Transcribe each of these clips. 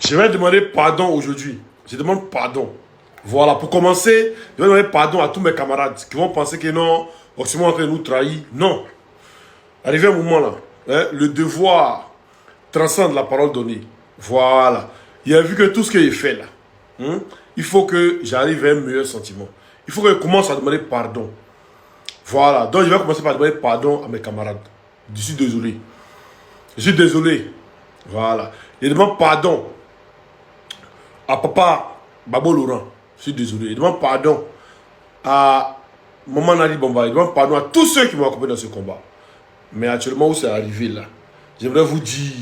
Je vais demander pardon aujourd'hui. Je demande pardon. Voilà, pour commencer, je vais demander pardon à tous mes camarades qui vont penser que non, Oxymore est en train de nous trahir. Non. Arrivé un moment là, hein, le devoir transcende la parole donnée. Voilà. Il a vu que tout ce qu'il fait là, il faut que j'arrive à un meilleur sentiment. Il faut que je commence à demander pardon. Voilà. Donc je vais commencer par demander pardon à mes camarades. Je suis désolé. Je suis désolé. Voilà. Je demande pardon à papa Babo Laurent. Je suis désolé. Je demande pardon à Maman Nali Bomba. Je demande pardon à tous ceux qui m'ont accompagné dans ce combat. Mais actuellement où c'est arrivé là, j'aimerais vous dire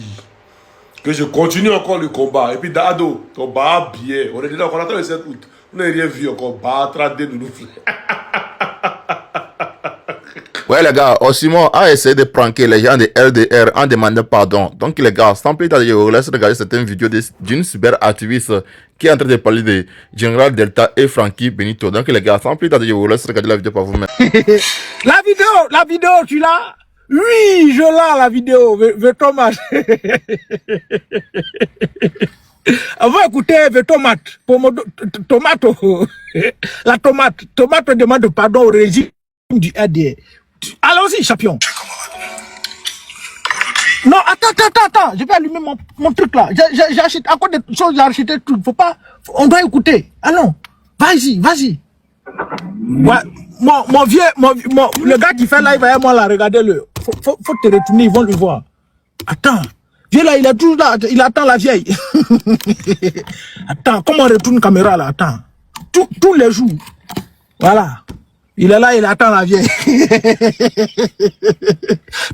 que je continue encore le combat. Et puis Dado, on bat bien. On est déjà encore attend le 7 août. On n'a rien vu encore. Battre des nounou. Ouais les gars, Oxymore a essayé de pranker les gens de LDR en demandant pardon. Donc les gars, sans plus tarder, je vous laisse regarder certaines vidéos d'une cyberactiviste qui est en train de parler de General Delta et Frankie Benito. Donc les gars, sans plus tarder, je vous laisse regarder la vidéo par vous-même. La vidéo, tu l'as? Oui, je l'ai la vidéo, Vetomate. Avant écouter Vetomate, tomato, la tomate demande pardon au régime du RDR. Allons-y, champion. Non, attends, je vais allumer mon truc là. J'ai acheté encore des choses, j'ai acheté tout. Faut pas, on doit écouter. Allons, vas-y. Ouais, mon vieux, le gars qui fait live avec moi là, regardez-le. Faut te retourner, ils vont le voir. Attends, vieux là, il est toujours là, il attend la vieille. Attends, comment on retourne caméra là, attends. Tous les jours. Voilà. Il est là, il attend la vieille.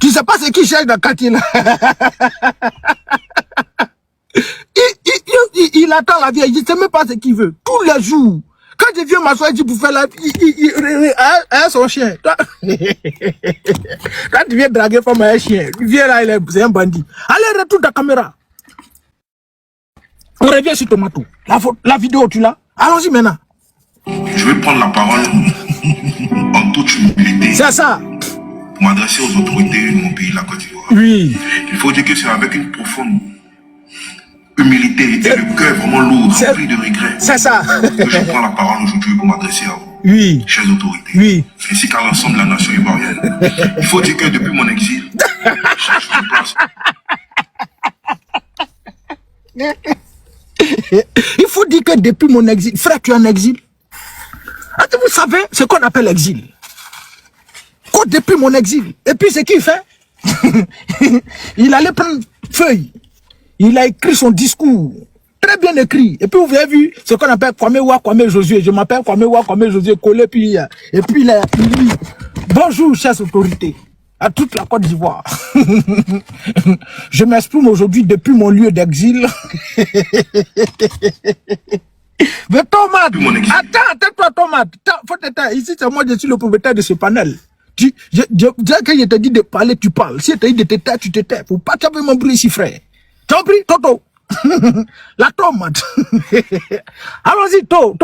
Tu sais pas ce qu'il cherche dans le quartier là. Il attend la vieille, je sais même pas ce qu'il veut. Tous les jours. Quand je viens m'asseoir, il pour faire la... Il a son chien. Quand tu viens draguer comme un chien, il vient là, c'est un bandit. Allez, retourne ta caméra. On revient sur Tomato. La vidéo, tu l'as? Allons-y maintenant. Je vais prendre la parole en toute humilité. C'est ça. Pour m'adresser aux autorités de mon pays, la Côte d'Ivoire. Oui. Il faut dire que c'est avec une profonde humilité et le cœur vraiment lourd, rempli de regrets. C'est ça. Que je prends la parole aujourd'hui pour m'adresser à vous. Oui. Chères autorités. Oui. Ainsi qu'à l'ensemble de la nation ivoirienne. Il faut dire que depuis mon exil, chaque jour de place. Il faut dire que depuis mon exil, frère, tu es en exil. Vous savez ce qu'on appelle l'exil. Quoi depuis mon exil? Et puis ce qu'il fait, il allait prendre feuille. Il a écrit son discours. Très bien écrit. Et puis vous avez vu ce qu'on appelle Kwame Josué. Je m'appelle Kwame Josué collé. Et puis il a dit, bonjour chers autorités, à toute la Côte d'Ivoire. Je m'exprime aujourd'hui depuis mon lieu d'exil. Mais Tomate, attends, Tomate. Faut t'éteindre. Ici, c'est moi, je suis le propriétaire de ce quand je te dis de parler, tu parles. Si je te dis de te taire, tu te tais. Faut pas taper mon bruit ici, frère. Tu as compris, Toto? La tomate. Allons-y, To.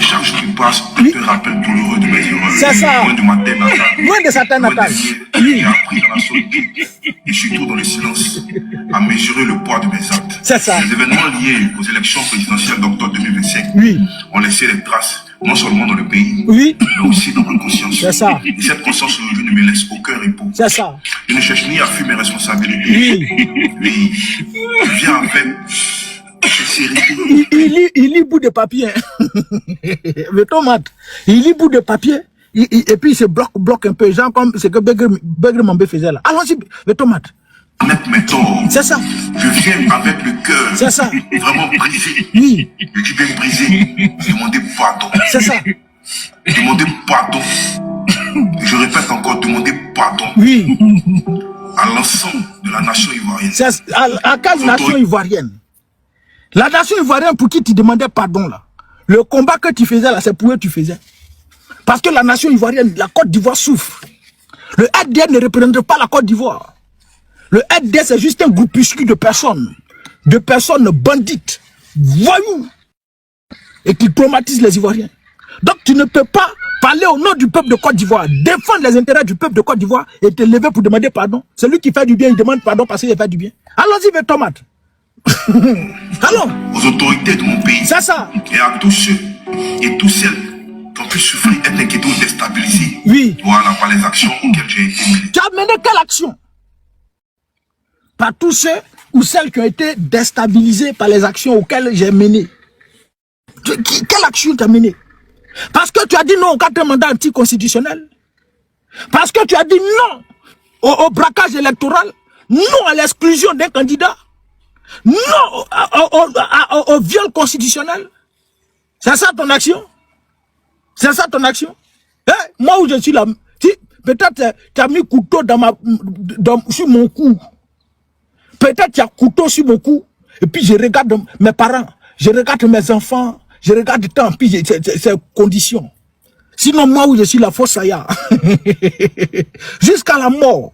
Chaque jour qui passe, je te rappelle douloureux de mes erreurs. C'est ça. Loin de ma terre natale. Loin de sa terre natale. J'ai appris dans la solitude et surtout dans le silence à mesurer le poids de mes actes. C'est ça. Les événements liés aux élections présidentielles d'octobre 2025 ont laissé des traces, non seulement dans le pays, mais aussi dans ma conscience. C'est ça. Et cette conscience aujourd'hui ne me laisse aucun repos. C'est ça. Je ne cherche ni à fuir mes responsabilités. Mais je viens avec il lit bout de papier. Le tomate. Il lit bout de papier. Et puis il se bloque un peu. Genre comme ce que Begre Mambé faisait là. Allons-y, le tomate. Mettre mes torts. C'est ça. Je viens avec le cœur. C'est ça. Vraiment brisé. Oui. Je dis bien brisé. Demander pardon. C'est ça. Demander pardon. Et je répète encore, demander pardon. Oui. À l'ensemble de la nation ivoirienne. À quelle nation ivoirienne? La nation ivoirienne pour qui tu demandais pardon là. Le combat que tu faisais là, c'est pour eux que tu faisais. Parce que la nation ivoirienne, la Côte d'Ivoire souffre. Le RDR ne représente pas la Côte d'Ivoire. Le RDR, c'est juste un groupuscule de personnes bandites, voyous, et qui traumatisent les Ivoiriens. Donc tu ne peux pas parler au nom du peuple de Côte d'Ivoire, défendre les intérêts du peuple de Côte d'Ivoire et te lever pour demander pardon. Celui qui fait du bien, il demande pardon parce qu'il fait du bien. Allons-y, mes tomates. Allons. Aux autorités de mon pays. C'est ça. Et à tous ceux et toutes celles qui ont pu souffrir, être inquiétés ou déstabilisés. Oui. Voilà par les actions auxquelles j'ai été mené. Tu as mené quelle action? Par tous ceux ou celles qui ont été déstabilisés par les actions auxquelles j'ai mené. Quelle action tu as mené? Parce que tu as dit non au 4e mandat anticonstitutionnel. Parce que tu as dit non au braquage électoral. Non à l'exclusion d'un candidat. Non au viol constitutionnel. C'est ça ton action? C'est ça ton action? Moi où je suis là, peut-être tu as mis couteau sur mon cou. Peut-être tu as couteau sur mon cou. Et puis je regarde mes parents, je regarde mes enfants, je regarde tant pis ces conditions. Sinon moi où je suis là, faut ça y a. Jusqu'à la mort.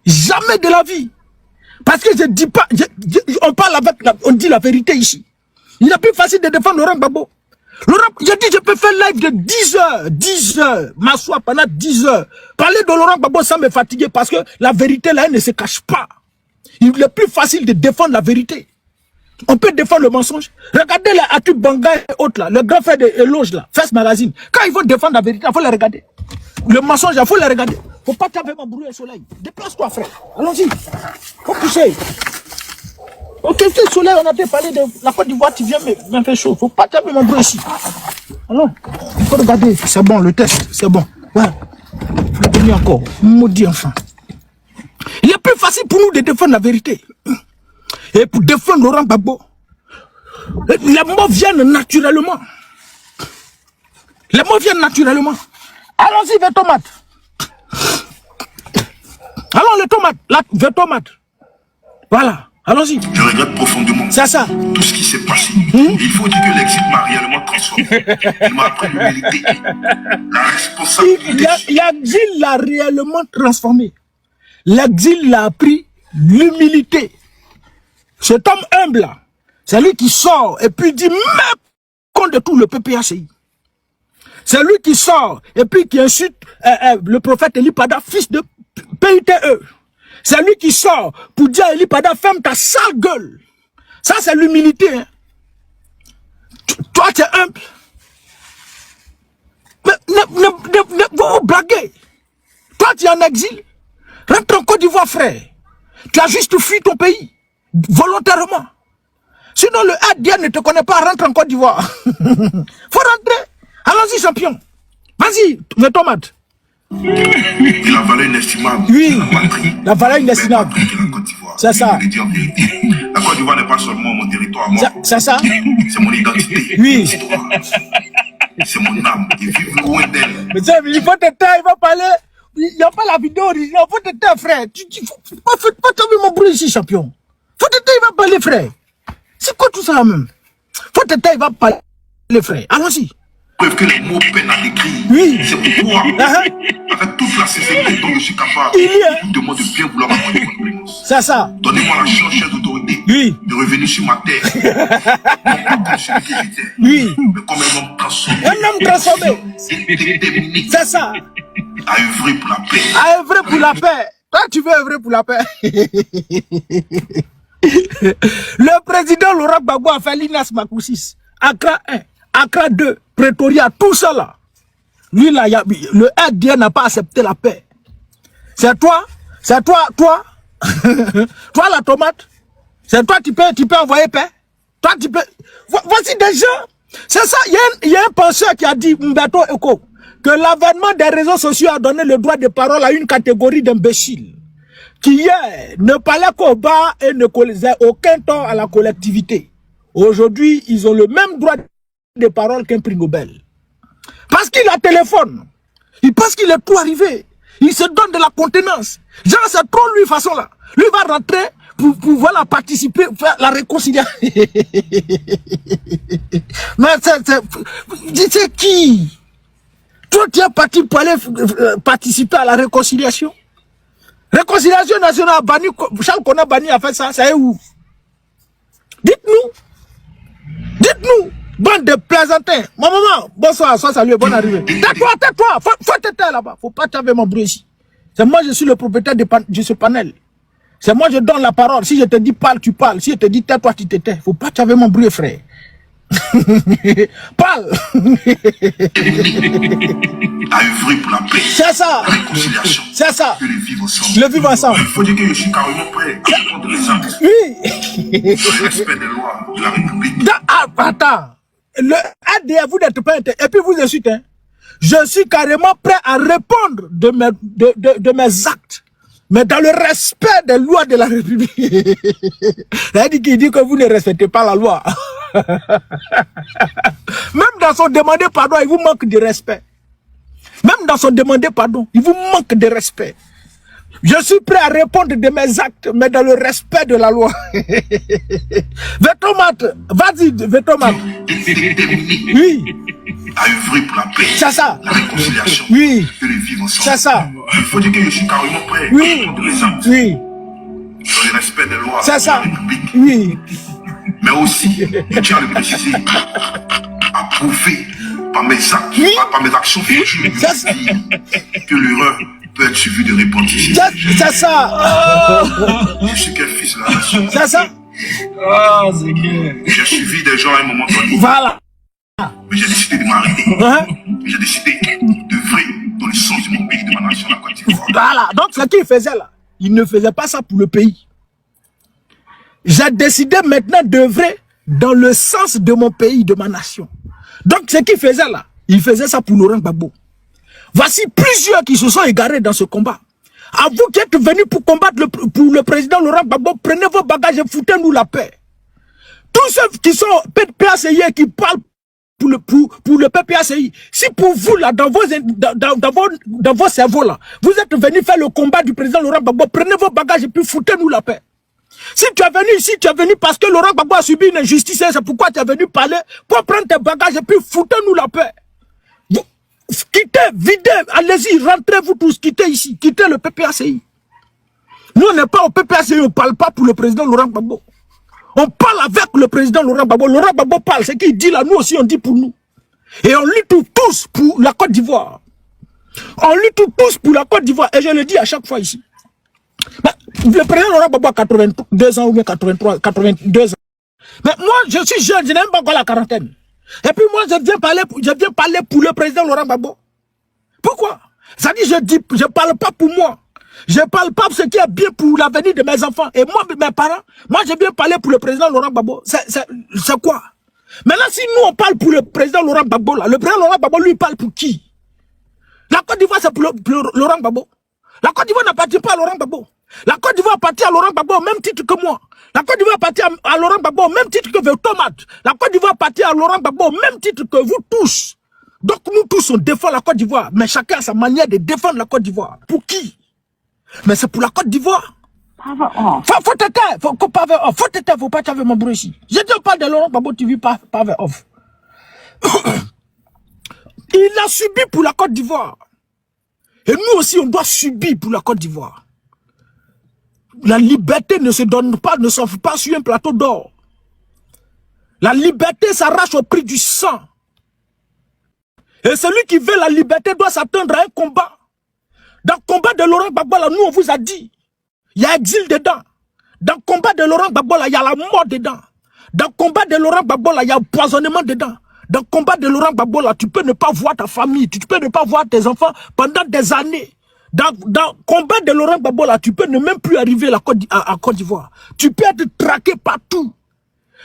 Jamais de la vie. Parce que je dis pas, on parle avec, on dit la vérité ici. Il est plus facile de défendre Laurent Gbagbo. Je dis, je peux faire live de 10 heures, m'asseoir pendant 10 heures. Parler de Laurent Gbagbo sans me fatiguer parce que la vérité là, elle ne se cache pas. Il est plus facile de défendre la vérité. On peut défendre le mensonge. Regardez les Atu Banga et autres là, le grand frère de Eloge là, Fest Magazine. Quand ils vont défendre la vérité, il faut les regarder. Le mensonge, il faut les regarder. Faut pas taper ma brouille au soleil. Déplace-toi, frère. Allons-y. Faut pousser. Ok, le soleil, on a déjà parlé de la Côte d'Ivoire, tu viens me faire chaud. Faut pas taper ma brouille ici. Alors, il faut regarder. C'est bon, le test, c'est bon. Ouais. Faut donner encore. Maudit enfant. Il est plus facile pour nous de défendre la vérité. Et pour défendre Laurent Gbagbo, les mots viennent naturellement. Les mots viennent naturellement. Allons-y, vers tomate. Allons, les tomates. Vers tomate. Voilà. Allons-y. Je regrette profondément c'est ça. Tout ce qui s'est passé. Il faut dire que l'exil m'a réellement transformé. Il m'a appris l'humilité, la responsabilité. L'exil l'a réellement transformé. L'exil l'a appris l'humilité. Cet homme humble là, c'est lui qui sort et puis dit même compte de tout le PPACI. C'est lui qui sort et puis qui insulte le prophète Eli Pada, fils de PITE. C'est lui qui sort pour dire à Eli Pada, ferme ta sale gueule. Ça c'est l'humilité. Hein. Toi tu es humble. Mais vous blaguez. Toi tu es en exil. Rentre en Côte d'Ivoire, frère. Tu as juste fui ton pays. Volontairement. Sinon le ADN ne te connaît pas, rentre en Côte d'Ivoire. Faut rentrer. Allons-y, champion. Vas-y, mes tomates. Et la valeur inestimable. Oui, la valeur inestimable. C'est ça. La Côte d'Ivoire n'est pas seulement mon territoire. C'est ça. C'est mon identité. Oui. C'est mon âme. Et vivre loin d'elle. Mais il faut te taire, il va parler. Il n'y a pas la vidéo originale. Il faut te taire, frère. Faut pas tomber mon bruit ici, champion. Faut te taire, il va parler, frère. C'est quoi tout ça, même? Faut te taire, il va parler, frère. Allons-y. Preuve que les mots peinent à décrire. Oui. C'est pourquoi, avec toute la sincérité dont je suis capable, je vous demande de bien vouloir m'accorder votre clémence. C'est ça. Donnez-moi la chance, chère d'autorité, de revenir sur ma terre. Non pas comme celui que j'étais, mais comme un homme transformé. Un homme transformé. Déterminé. C'est ça. À œuvrer pour la paix. À œuvrer pour la paix. Toi, tu veux œuvrer pour la paix. Le président Laurent Gbagbo a fait l'INAS Makoussis. Accra 1, Accra 2, Pretoria, tout ça là. Lui là, le RDN n'a pas accepté la paix. C'est toi, toi la tomate. C'est toi qui peux envoyer paix. Toi tu peux. Voici des gens. C'est ça, il y a un penseur qui a dit, Mbeto Eko, que l'avènement des réseaux sociaux a donné le droit de parole à une catégorie d'imbéciles qui hier ne parlaient qu'au bas et ne causaient aucun tort à la collectivité. Aujourd'hui, ils ont le même droit de parole qu'un prix Nobel. Parce qu'il a téléphone. Il pense qu'il est tout arrivé. Il se donne de la contenance. Genre, c'est trop lui façon là. Lui va rentrer pour pouvoir participer, faire la réconciliation. Mais c'est qui? Toi, tu es parti pour aller participer à la réconciliation? Réconciliation nationale, banni, Charles Konan Banni a fait ça, ça est où? Dites-nous, bande de plaisantins. Mon maman, bonsoir, sois salué, bonne arrivée. Tais-toi, faut te taire là-bas, faut pas t'avoir mon bruit ici. C'est moi, je suis le propriétaire de ce panel. C'est moi je donne la parole. Si je te dis parle, tu parles. Si je te dis tais-toi, tu te tais. Faut pas que tu avais m'embrouiller, frère. Parle. À œuvrer pour la paix. C'est ça. La réconciliation. C'est ça. Et le vivre ensemble. Le vivre ensemble. Il faut dire que je suis carrément prêt à répondre les actes. Oui. Le respect des lois de la République. Attends. Le ADF, vous n'êtes pas intéressé. Et puis vous insultez. Hein? Je suis carrément prêt à répondre de mes actes. Mais dans le respect des lois de la République. Il dit que vous ne respectez pas la loi. Même dans son demander pardon, il vous manque de respect. Même dans son demander pardon, il vous manque de respect. Je suis prêt à répondre de mes actes, mais dans le respect de la loi. Vétomate, vas-y, Vétomate. Oui. À œuvrer pour la paix. C'est ça. La réconciliation. Oui. Et le vivre ensemble. C'est ça. Il faut dire que je suis carrément prêt Oui. à répondre les actes. Oui. Dans le respect des lois C'est de ça. la République. Oui. Mais aussi, je tiens à le préciser, à prouver par mes actes, Oui. par mes actions futures, C'est ça. que l'erreur peut être suivie de repentance. C'est ça. Je suis qu'un fils de la nation. C'est ça. J'ai suivi des gens à un moment donné, Voilà. mais j'ai décidé de m'arrêter. Hein? J'ai décidé d'œuvrer dans le sens de mon pays, de ma nation, la Côte d'Ivoire. Voilà. Donc, ce qu'il faisait là, il ne faisait pas ça pour le pays. J'ai décidé maintenant d'œuvrer dans le sens de mon pays, de ma nation. Donc, ce qu'il faisait là, il faisait ça pour Laurent Gbagbo. Voici plusieurs qui se sont égarés dans ce combat. À vous qui êtes venus pour combattre pour le président Laurent Gbagbo, prenez vos bagages et foutez-nous la paix. Tous ceux qui sont PPACI et qui parlent pour le PPACI, si pour vous là, dans vos cerveaux là, vous êtes venus faire le combat du président Laurent Gbagbo, prenez vos bagages et puis foutez-nous la paix. Si tu es venu ici, tu es venu parce que Laurent Gbagbo a subi une injustice, c'est pourquoi tu es venu parler, pour prendre tes bagages et puis foutez-nous la paix. Vous, quittez, videz, allez-y, rentrez-vous tous, quittez ici, quittez le PPACI. Nous, on n'est pas au PPACI, on ne parle pas pour le président Laurent Gbagbo. On parle avec le président Laurent Gbagbo. Laurent Gbagbo parle, ce qu'il dit là, nous aussi on dit pour nous. Et on lutte tous pour la Côte d'Ivoire. On lutte tous pour la Côte d'Ivoire. Et je le dis à chaque fois ici. Mais le président Laurent Gbagbo a 82 ans ou bien 83, 82 ans. Mais moi, je suis jeune, je n'ai même pas encore la quarantaine. Et puis moi, je viens parler pour le président Laurent Gbagbo. Pourquoi? Ça dit, je parle pas pour moi. Je parle pas pour ce qui est bien pour l'avenir de mes enfants. Et moi, mes parents, moi, j'ai bien parlé pour le président Laurent Gbagbo. C'est quoi? Maintenant, si nous, on parle pour le président Laurent Gbagbo, là, le président Laurent Gbagbo, lui, parle pour qui? La Côte d'Ivoire, c'est pour Laurent Gbagbo. La Côte d'Ivoire n'appartient pas à Laurent Gbagbo. La Côte d'Ivoire appartient à Laurent Gbagbo au même titre que moi. La Côte d'Ivoire appartient à Laurent Gbagbo au même titre que Vétomate. La Côte d'Ivoire appartient à Laurent Gbagbo au même titre que vous tous. Donc, nous tous, on défend la Côte d'Ivoire. Mais chacun a sa manière de défendre la Côte d'Ivoire. Pour qui? Mais c'est pour la Côte d'Ivoire. Faut t'éteindre, faut pas t'avoir mon bruit ici. Je dis pas de Laurent Gbagbo, tu vis pas off. Il a subi pour la Côte d'Ivoire. Et nous aussi, on doit subir pour la Côte d'Ivoire. La liberté ne se donne pas, ne s'offre pas sur un plateau d'or. La liberté s'arrache au prix du sang. Et celui qui veut la liberté doit s'attendre à un combat. Dans le combat de Laurent Gbagbo, là, nous, on vous a dit, il y a exil dedans. Dans le combat de Laurent Gbagbo, là, il y a la mort dedans. Dans le combat de Laurent Gbagbo, là, il y a empoisonnement dedans. Dans le combat de Laurent Gbagbo, là, tu peux ne pas voir ta famille, tu peux ne pas voir tes enfants pendant des années. Dans le combat de Laurent Gbagbo, là, tu peux ne même plus arriver à Côte d'Ivoire. Tu peux être traqué partout.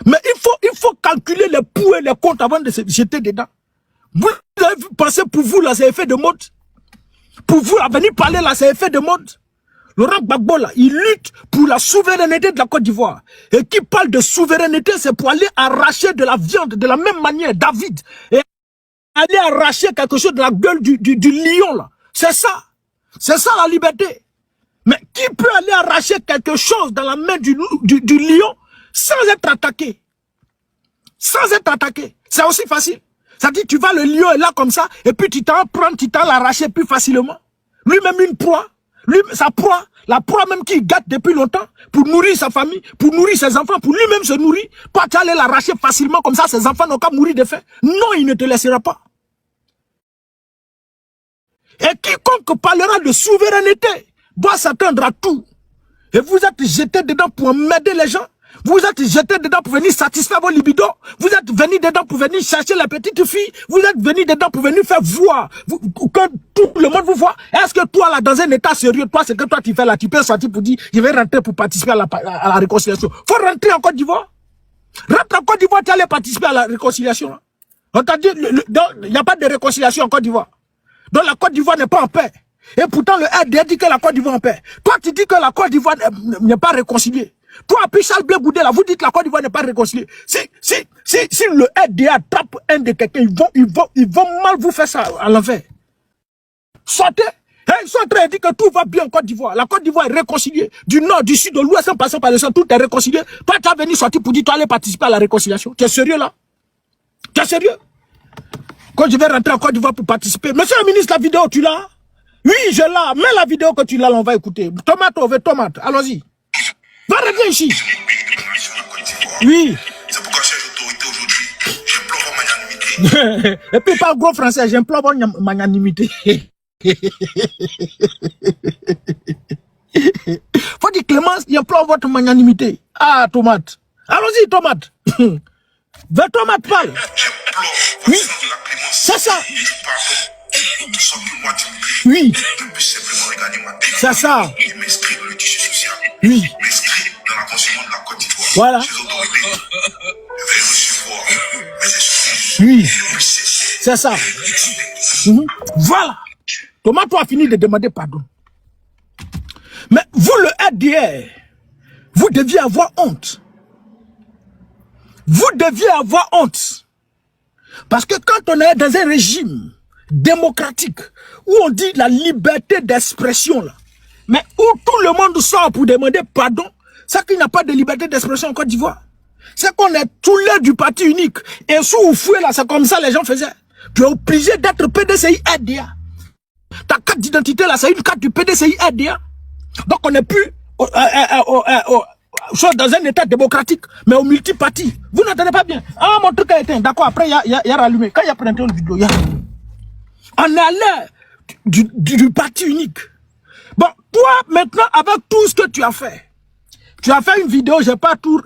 Mais il faut calculer les pour et les contre avant de se jeter dedans. Vous avez pensé pour vous, là, c'est effet de mode. Pour vous, à venir parler, là, c'est effet de mode. Laurent Gbagbo, là, il lutte pour la souveraineté de la Côte d'Ivoire. Et qui parle de souveraineté, c'est pour aller arracher de la viande de la même manière, David. Et aller arracher quelque chose de la gueule du lion, là. C'est ça. C'est ça la liberté. Mais qui peut aller arracher quelque chose dans la main du lion sans être attaqué? Sans être attaqué. C'est aussi facile. Ça dit, tu vas, le lion est là comme ça, et puis tu t'en prends, tu t'en l'arracher plus facilement. Lui-même une proie. Lui, sa proie, la proie même qu'il gâte depuis longtemps, pour nourrir sa famille, pour nourrir ses enfants, pour lui-même se nourrir, pas tu aller l'arracher facilement comme ça, ses enfants n'ont qu'à mourir de faim. Non, il ne te laissera pas. Et quiconque parlera de souveraineté doit s'attendre à tout. Et vous êtes jeté dedans pour emmerder les gens. Vous êtes jeté dedans pour venir satisfaire vos libidos. Vous êtes venu dedans pour venir chercher la petite fille. Vous êtes venu dedans pour venir faire voir. Que tout le monde vous voit. Est-ce que toi, là, dans un état sérieux, toi, c'est que toi, tu fais là, tu peux sortir pour dire, je vais rentrer pour participer à la réconciliation. Faut rentrer en Côte d'Ivoire. Rentre en Côte d'Ivoire, tu allais participer à la réconciliation. Là. On t'a dit, il n'y a pas de réconciliation en Côte d'Ivoire. Donc la Côte d'Ivoire n'est pas en paix. Et pourtant, le RDA dit que la Côte d'Ivoire est en paix. Toi, tu dis que la Côte d'Ivoire n'est pas réconciliée. Toi, puis Charles Blé Goudé, là, vous dites que la Côte d'Ivoire n'est pas réconciliée. Si le RDA attrape un de quelqu'un, ils vont mal vous faire ça à l'envers. Sortez. Ils sont en train de dire que tout va bien en Côte d'Ivoire. La Côte d'Ivoire est réconciliée. Du nord, du sud, de l'ouest, en passant par le centre, tout est réconcilié. Toi, tu as venu sortir pour dire que tu allais participer à la réconciliation. Tu es sérieux, là? Tu es sérieux? Quand je vais rentrer en Côte d'Ivoire pour participer. Monsieur le ministre, la vidéo, tu l'as? Oui, je l'ai. Mets la vidéo que tu l'as, on va écouter. Tomate, allons-y. Va revenir ici. Oui. C'est pourquoi, chers autorités, aujourd'hui, j'implore votre magnanimité. Et puis, pas gros français, j'implore votre magnanimité. Faut dire Clémence, j'implore votre magnanimité. Ah, tomate. Allons-y, tomate. Va tomate, parle. Oui. C'est ça. Oui. C'est ça. Oui. Voilà. Oui. C'est ça. Voilà. Tomato a fini de demander pardon. Mais vous, le RDR, vous deviez avoir honte. Vous deviez avoir honte. Parce que quand on est dans un régime démocratique, où on dit la liberté d'expression, là, mais où tout le monde sort pour demander pardon, c'est qu'il n'y a pas de liberté d'expression en Côte d'Ivoire. C'est qu'on est tous les du parti unique. Et sous Oufoué, là, c'est comme ça les gens faisaient. Tu es obligé d'être PDCI RDA. Ta carte d'identité, là, c'est une carte du PDCI RDA. Donc on n'est plus dans un état démocratique, mais au multiparti. Vous n'entendez pas bien. Ah, mon truc a éteint. D'accord, après, il y a rallumé. Quand il y a printé une vidéo, on est à l'heure du parti unique. Bon, toi, maintenant, avec tout ce que tu as fait une vidéo, j'ai pas tout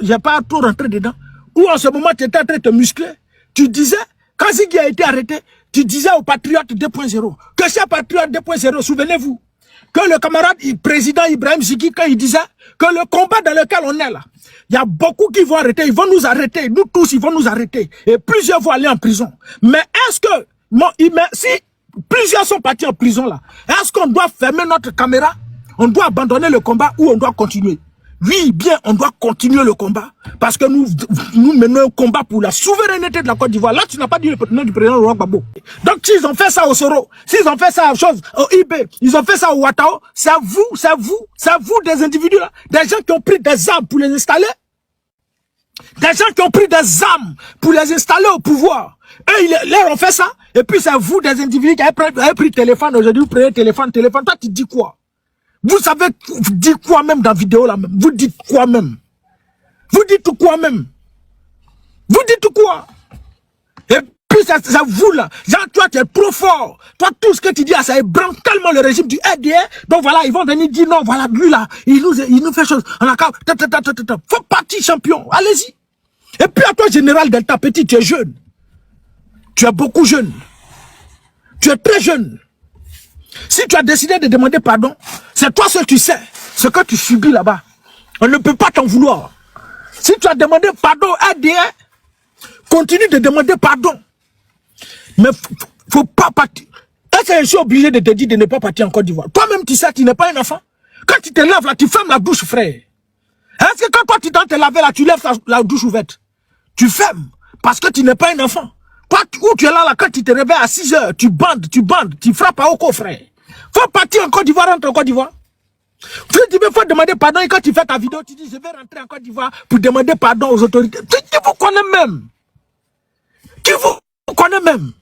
rentré dedans, où en ce moment, tu étais en train de te muscler. Tu disais, quand Ziggy a été arrêté, tu disais aux Patriotes 2.0, que c'est Patriote 2.0, souvenez-vous, que le camarade président Ibrahim Ziggy, quand il disait que le combat dans lequel on est là, il y a beaucoup qui vont arrêter, ils vont nous arrêter, nous tous, ils vont nous arrêter, et plusieurs vont aller en prison. Mais est-ce que, si plusieurs sont partis en prison là, est-ce qu'on doit fermer notre caméra, on doit abandonner le combat ou on doit continuer? Oui, bien, on doit continuer le combat, parce que nous menons un combat pour la souveraineté de la Côte d'Ivoire. Là, tu n'as pas dit le nom du président Laurent Gbagbo. Donc, s'ils ont fait ça au Soro, s'ils ont fait ça au IB, ils ont fait ça au Ouattao, c'est vous des individus là, des gens qui ont pris des armes pour les installer, des gens qui ont pris des armes pour les installer au pouvoir. Eux, ils leur ont fait ça, et puis c'est vous des individus qui avez pris téléphone aujourd'hui, vous prenez téléphone, toi tu dis quoi? Vous savez, vous dites quoi même dans la vidéo là même? Vous dites quoi même? Vous dites quoi même? Vous dites quoi? Et puis c'est vous là. Genre, toi tu es trop fort. Toi tout ce que tu dis là, ça ébranle tellement le régime du RDR. Donc voilà, ils vont venir dire non, voilà, lui là, il nous fait chose. On a faut partir champion. Allez-y. Et puis à toi, général Delta Petit, tu es jeune. Tu es beaucoup jeune. Tu es très jeune. Si tu as décidé de demander pardon, c'est toi ce que tu sais, ce que tu subis là-bas. On ne peut pas t'en vouloir. Si tu as demandé pardon à RDR, continue de demander pardon. Mais faut pas partir. Est-ce que je suis obligé de te dire de ne pas partir en Côte d'Ivoire? Toi-même, tu sais, tu n'es pas un enfant. Quand tu te laves là, tu fermes la douche, frère. Est-ce que quand toi, tu t'en te laver là, tu lèves la douche ouverte? Tu fermes parce que tu n'es pas un enfant. Toi, où tu es là, quand tu te réveilles à 6 heures, tu bandes, tu frappes à Oko, frère. Faut partir en Côte d'Ivoire, rentre en Côte d'Ivoire. Tu faut demander pardon et quand tu fais ta vidéo, tu dis je vais rentrer en Côte d'Ivoire pour demander pardon aux autorités. Qui vous connaît même? Qui vous connaît même?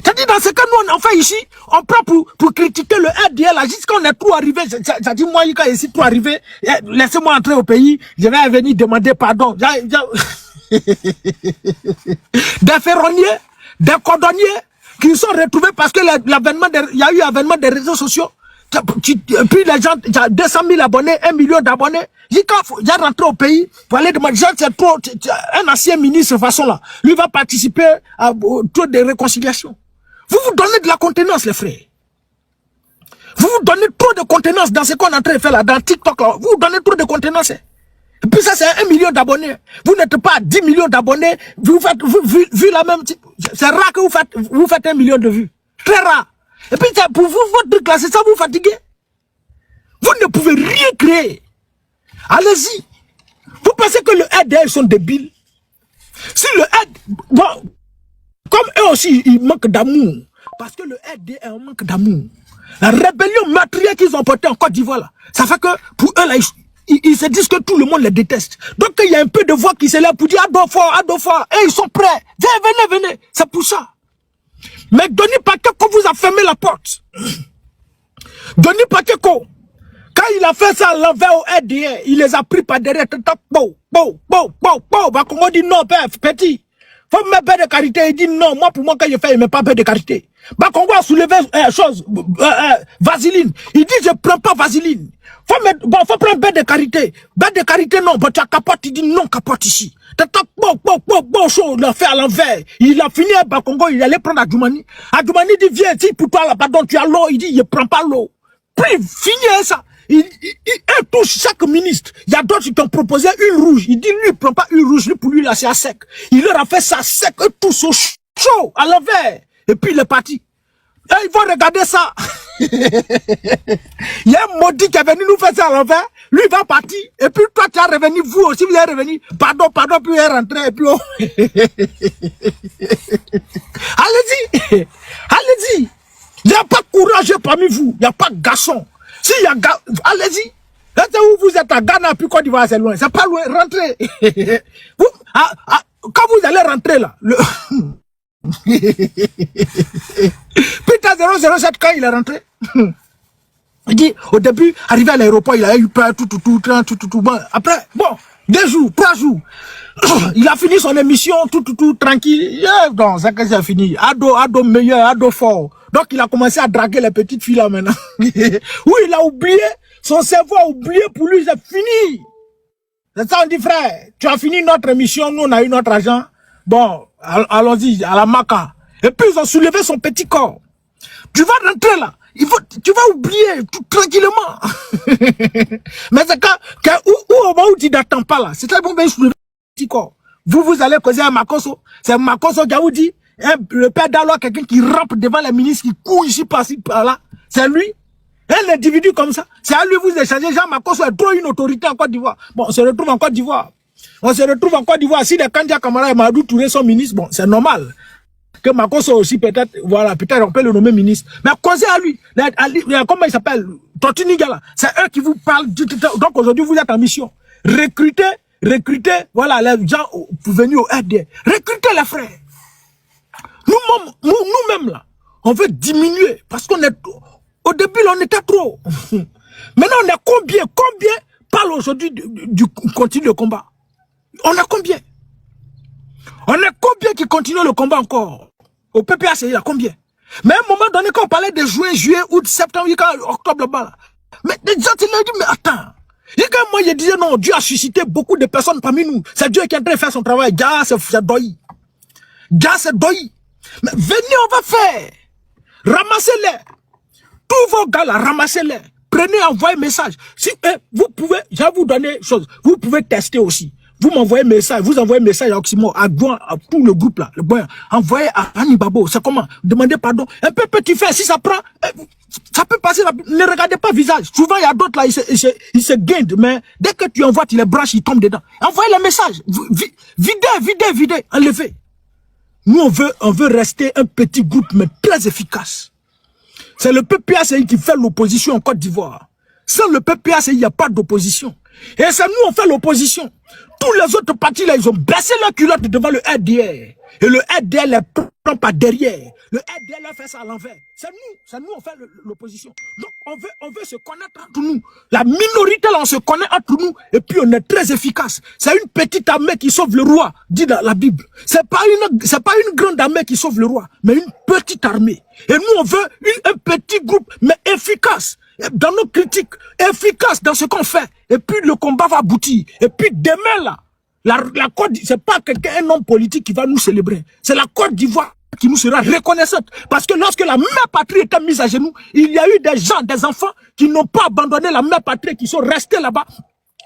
C'est-à-dire dans ce que nous on fait ici, on prend pour critiquer le RDL là, jusqu'on est trop arrivé. C'est-à-dire moi, quand je suis trop arrivé, laissez-moi entrer au pays, je vais venir demander pardon. Des ferronniers, des cordonniers qui sont retrouvés parce que il y a eu avènement des réseaux sociaux. Puis les gens, il y a 200 000 abonnés, 1 million d'abonnés. Il y a rentré au pays pour aller demander, c'est trop, un ancien ministre de façon là, lui va participer au tour de réconciliation. Vous vous donnez de la contenance, les frères. Vous vous donnez trop de contenance dans ce qu'on est en train de faire là, dans TikTok là. Vous vous donnez trop de contenance. Et puis ça, c'est 1 million d'abonnés. Vous n'êtes pas à 10 millions d'abonnés. Vous faites, vu la même, c'est rare que vous faites 1 million de vues. Très rare. Et puis, pour vous, votre truc là, c'est ça vous fatiguez. Vous ne pouvez rien créer. Allez-y. Vous pensez que le RDR sont débiles? Si le RDR... Bon, comme eux aussi, ils manquent d'amour. Parce que le RDR manque d'amour. La rébellion meurtrière qu'ils ont portée en Côte d'Ivoire, là, ça fait que pour eux, là, ils se disent que tout le monde les déteste. Donc, il y a un peu de voix qui se lève pour dire Adolfo, et ils sont prêts. Venez. C'est pour ça. Mais Denis Pakeko vous a fermé la porte. Denis Pakeko, quand il a fait ça à l'envers au RDR, il les a pris par derrière. Bakongo dit non, père, petit. Faut me mettre paix de carité. Il dit non, moi, pour moi, quand je fais, il ne met pas paix de carité. Bakongo a soulevé vaseline. Il dit je prends pas vaseline. Faut prendre paix de carité. Paix de carité, non. Tu as capote, il dit non, capote ici. Il a fait à l'envers. Il a fini à Bakongo, il allait prendre Adjoumani. Adjoumani dit viens, si pour toi là, pardon, tu as l'eau. Il dit je prends pas l'eau. Puis il finit ça. Il touche chaque ministre. Il y a d'autres qui t'ont proposé une rouge. Il dit lui, il prend pas une rouge, lui pour lui là, c'est à sec. Il leur a fait ça sec, eux tous au chaud, à l'envers. Et puis il est parti. Et ils vont regarder ça. Il y a un maudit qui est venu nous faire ça à l'envers. Lui il va partir. Et puis toi tu es revenu, vous aussi vous êtes revenu. Pardon, puis il est rentré. Et puis oh. Allez-y. Allez-y. Il n'y a pas courageux parmi vous. Il n'y a pas de garçon. Si il y a allez-y. Là c'est où vous êtes à Ghana, puis Côte d'Ivoire, c'est loin. C'est pas loin. Rentrez. Quand vous allez rentrer là, Putain 007 quand il est rentré, il dit au début, arrivé à l'aéroport, il a eu peur, tout. Bon, après, bon, 2 jours, 3 jours, il a fini son émission, tout, tranquille. Donc, c'est que c'est fini. Ado meilleur, ado fort. Donc, il a commencé à draguer les petites filles là maintenant. Oui, il a oublié, son cerveau a oublié, pour lui, c'est fini. C'est ça, on dit, frère, tu as fini notre émission, nous, on a eu notre argent. Bon, allons-y, à la maca. Et puis, ils ont soulevé son petit corps. Tu vas rentrer là. Tu vas oublier tout tranquillement. Mais c'est quand au moment où tu n'attends pas là, c'est très bon, ben, soulever son petit corps. Vous allez causer à Makoso. C'est Makoso qui a vous dit, le père d'Allo, quelqu'un qui rampe devant les ministres, qui court ici, par-ci, par-là. C'est lui. Un individu comme ça. C'est à lui vous échangez. Jean Makoso est trop une autorité en Côte d'Ivoire. Bon, on se retrouve en Côte d'Ivoire. Si les Kandia Kamara et Madou Touré sont ministres, bon, c'est normal. Que Makoso aussi, peut-être, voilà, peut-être on peut le nommer ministre. Mais causez à lui. Comment il s'appelle? Totinigala. C'est eux qui vous parlent. Donc aujourd'hui, vous êtes en mission. Recrutez, voilà, les gens pour venir au RDR. Recrutez les frères. Nous-mêmes, là, on veut diminuer. Parce qu'on est, au début, là, on était trop. Maintenant, on est combien parle aujourd'hui du continue le combat? On est combien? On est combien qui continuent le combat encore? Au PPAC, il y a combien? Mais à un moment donné, quand on parlait de juin, juillet, août, septembre, octobre, là-bas, mais les gens, ils ont dit, mais attends. Et quand moi, je disais, non, Dieu a suscité beaucoup de personnes parmi nous. C'est Dieu qui est en train de faire son travail. Dia, c'est doyi. Mais venez, on va faire. Ramassez-les. Tous vos gars là, ramassez-les. Prenez, envoyez message. Si vous pouvez, je vais vous donner chose. Vous pouvez tester aussi. Vous m'envoyez message, vous envoyez message à Oximo, à Douan, à tout le groupe là. Envoyez à Anibabo. C'est comment? Demandez pardon. Un peu petit fait, si ça prend, ça peut passer. Ne regardez pas visage. Souvent, il y a d'autres là, ils se guindent. Mais dès que tu envoies, tu les branches, ils tombent dedans. Envoyez les messages. Videz. Enlevez. Nous, on veut rester un petit groupe, mais très efficace. C'est le PPACI qui fait l'opposition en Côte d'Ivoire. Sans le PPACI, il n'y a pas d'opposition. Et c'est nous, on fait l'opposition. Tous les autres partis là, ils ont baissé leur culotte devant le RDR. Et le RDL les prend par derrière. Le RDL fait ça à l'envers. C'est nous on fait l'opposition. Donc on veut se connaître entre nous. La minorité là, on se connaît entre nous. Et puis on est très efficace. C'est une petite armée qui sauve le roi, dit dans la Bible. C'est pas une grande armée qui sauve le roi, mais une petite armée. Et nous on veut un petit groupe, mais efficace. Dans nos critiques, efficace dans ce qu'on fait. Et puis le combat va aboutir. Et puis demain là, la Côte d'Ivoire, c'est pas un homme politique qui va nous célébrer. C'est la Côte d'Ivoire qui nous sera reconnaissante. Parce que lorsque la mère patrie était mise à genoux, il y a eu des gens, des enfants qui n'ont pas abandonné la mère patrie, qui sont restés là-bas